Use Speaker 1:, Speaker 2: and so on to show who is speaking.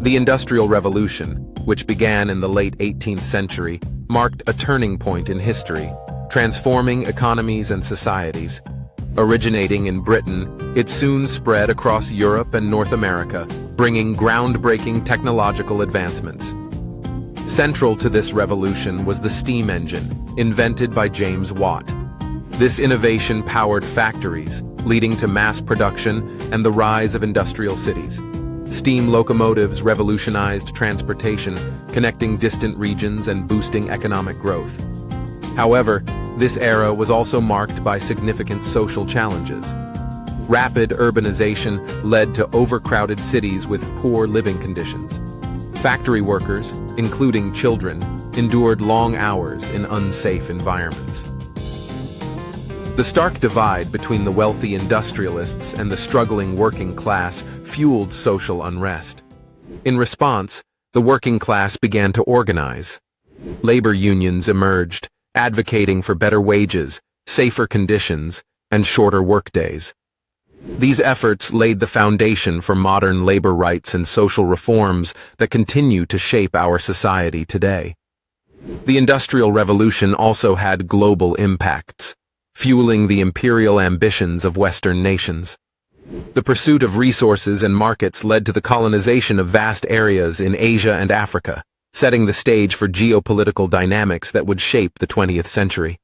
Speaker 1: The Industrial Revolution, which began in the late 18th century, marked a turning point in history, transforming economies and societies. Originating in Britain, it soon spread across Europe and North America, bringing groundbreaking technological advancements. Central to this revolution was the steam engine, invented by James Watt. This innovation powered factories, leading to mass production and the rise of industrial cities. Steam locomotives revolutionized transportation, connecting distant regions and boosting economic growth. However, this era was also marked by significant social challenges. Rapid urbanization led to overcrowded cities with poor living conditions. Factory workers, including children, endured long hours in unsafe environments. The stark divide between the wealthy industrialists and the struggling working class fueled social unrest. In response, the working class began to organize. Labor unions emerged, advocating for better wages, safer conditions, and shorter workdays. These efforts laid the foundation for modern labor rights and social reforms that continue to shape our society today. The Industrial Revolution also had global impacts, fueling the imperial ambitions of Western nations. The pursuit of resources and markets led to the colonization of vast areas in Asia and Africa, setting the stage for geopolitical dynamics that would shape the 20th century.